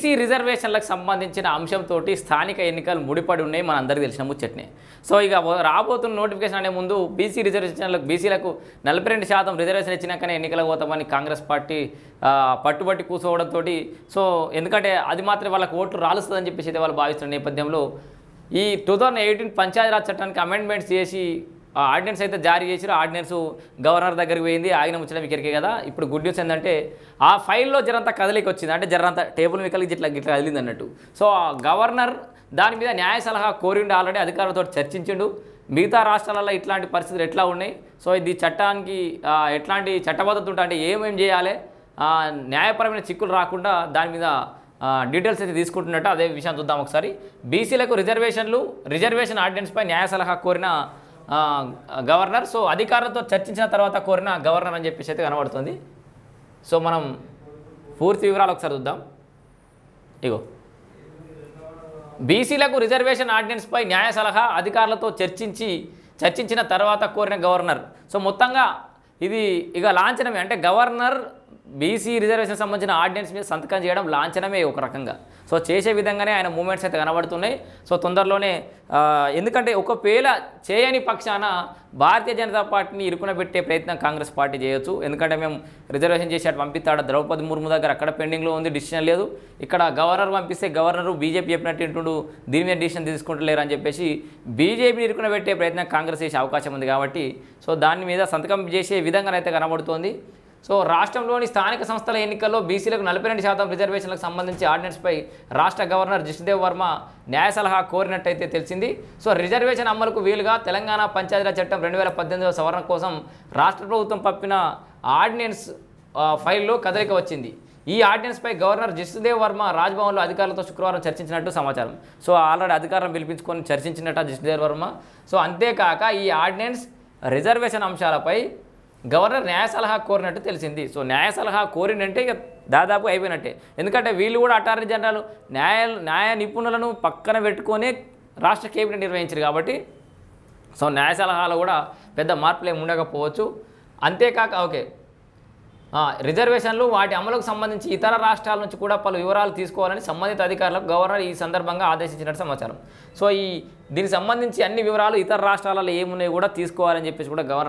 BC రిజర్వేషన్లకు సంబంధించిన అంశంతో స్థానిక ఎన్నికలు ముడిపడి ఉన్నాయి, మన అందరికీ తెలిసిన ముచ్చట్నే. సో ఇక రాబోతున్న నోటిఫికేషన్ అనే ముందు బీసీ రిజర్వేషన్లకు బీసీలకు 42% రిజర్వేషన్ ఇచ్చినాకనే ఎన్నికలకు పోతామని కాంగ్రెస్ పార్టీ పట్టుబట్టి కూర్చోవడంతో, సో ఎందుకంటే అది మాత్రం వాళ్ళకు ఓట్లు రాలుస్తుందని చెప్పేసి వాళ్ళు భావిస్తున్న నేపథ్యంలో ఈ 2018 పంచాయతీరాజ్ చట్టానికి అమెండ్మెంట్స్ చేసి ఆర్డినెన్స్ అయితే జారీ చేసిరు. ఆర్డినెన్స్ గవర్నర్ దగ్గరికి పోయింది, ఆగిన ముచ్చడం ఇక్కడికే కదా. ఇప్పుడు గుడ్ న్యూస్ ఏంటంటే ఆ ఫైల్లో జరంత కదలికి వచ్చింది, అంటే జరంత టేబుల్ మిక్కలకి ఇట్లా కదిలింది అన్నట్టు. సో గవర్నర్ దాని మీద న్యాయ సలహా కోరిండు, ఆల్రెడీ అధికారులతో చర్చించిండు. మిగతా రాష్ట్రాలలో ఇట్లాంటి పరిస్థితులు ఎట్లా ఉన్నాయి, సో ఇది చట్టానికి ఎట్లాంటి చట్టబద్ధత ఉంటే అంటే ఏమేమి చేయాలి, న్యాయపరమైన చిక్కులు రాకుండా దాని మీద డీటెయిల్స్ అయితే తీసుకుంటున్నట్టు. అదే విషయం చూద్దాం ఒకసారి. బీసీలకు రిజర్వేషన్ ఆర్డినెన్స్పై న్యాయ సలహా కోరిన గవర్నర్, సో అధికారులతో చర్చించిన తర్వాత కోరిన గవర్నర్ అని చెప్పేసి అయితే కనబడుతుంది. సో మనం పూర్తి వివరాలు ఒకసారి చూద్దాం. ఇగో బీసీలకు రిజర్వేషన్ ఆర్డినెన్స్పై న్యాయ సలహా అధికారులతో చర్చించిన తర్వాత కోరిన గవర్నర్. సో మొత్తంగా ఇది ఇక లాంఛనమే, అంటే గవర్నర్ బీసీ రిజర్వేషన్ సంబంధించిన ఆర్డినెన్స్ మీద సంతకం చేయడం లాంఛనమే ఒక రకంగా. సో చేసే విధంగానే ఆయన మూమెంట్స్ అయితే కనబడుతున్నాయి. సో తొందరలోనే, ఎందుకంటే ఒకవేళ చేయని పక్షాన భారతీయ జనతా పార్టీని ఇరుకున పెట్టే ప్రయత్నం కాంగ్రెస్ పార్టీ చేయొచ్చు. ఎందుకంటే మేము రిజర్వేషన్ చేసి అటు పంపిస్తాడు ద్రౌపది ముర్ము దగ్గర, అక్కడ పెండింగ్లో ఉంది, డిసిషన్ లేదు. ఇక్కడ గవర్నర్ పంపిస్తే గవర్నరు బీజేపీ చెప్పినట్టు ఇంటుండు, దీని మీద డిసిషన్ తీసుకుంటలేరు అని చెప్పేసి బీజేపీని ఇరుకున పెట్టే ప్రయత్నం కాంగ్రెస్ చేసే అవకాశం ఉంది. కాబట్టి సో దాని మీద సంతకం చేసే విధంగానైతే కనబడుతోంది. సో రాష్ట్రంలోని స్థానిక సంస్థల ఎన్నికల్లో బీసీలకు 42% రిజర్వేషన్లకు సంబంధించి ఆర్డినెన్స్పై రాష్ట్ర గవర్నర్ జిష్ణుదేవ్ వర్మ న్యాయ సలహా కోరినట్టయితే తెలిసింది. సో రిజర్వేషన్ అమలుకు వీలుగా తెలంగాణ పంచాయతీరాజ్ చట్టం 2018 సవరణ కోసం రాష్ట్ర ప్రభుత్వం పంపిన ఆర్డినెన్స్ ఫైల్లో కదలిక వచ్చింది. ఈ ఆర్డినెన్స్పై గవర్నర్ జిష్ణుదేవ్ వర్మ రాజ్భవన్లో అధికారులతో శుక్రవారం చర్చించినట్టు సమాచారం. సో ఆల్రెడీ అధికారం పిలిపించుకొని చర్చించినట్టు జిష్ణుదేవ్ వర్మ. సో అంతేకాక ఈ ఆర్డినెన్స్ రిజర్వేషన్ అంశాలపై గవర్నర్ న్యాయ సలహా కోరినట్టు తెలిసింది. సో న్యాయ సలహా కోరినంటే ఇక దాదాపు అయిపోయినట్టే. ఎందుకంటే వీళ్ళు కూడా అటార్నీ జనరల్ న్యాయ నిపుణులను పక్కన పెట్టుకొని రాష్ట్ర కేబినెట్ నిర్వహించారు కాబట్టి సో న్యాయ సలహాలో కూడా పెద్ద మార్పులు ఏమి ఉండకపోవచ్చు. అంతేకాక రిజర్వేషన్లు వాటి అమలుకు సంబంధించి ఇతర రాష్ట్రాల నుంచి కూడా పలు వివరాలు తీసుకోవాలని సంబంధిత అధికారులకు గవర్నర్ ఈ సందర్భంగా ఆదేశించినట్టు సమాచారం. సో దీనికి సంబంధించి అన్ని వివరాలు ఇతర రాష్ట్రాలలో ఏమున్నాయి కూడా తీసుకోవాలని చెప్పేసి కూడా గవర్నర్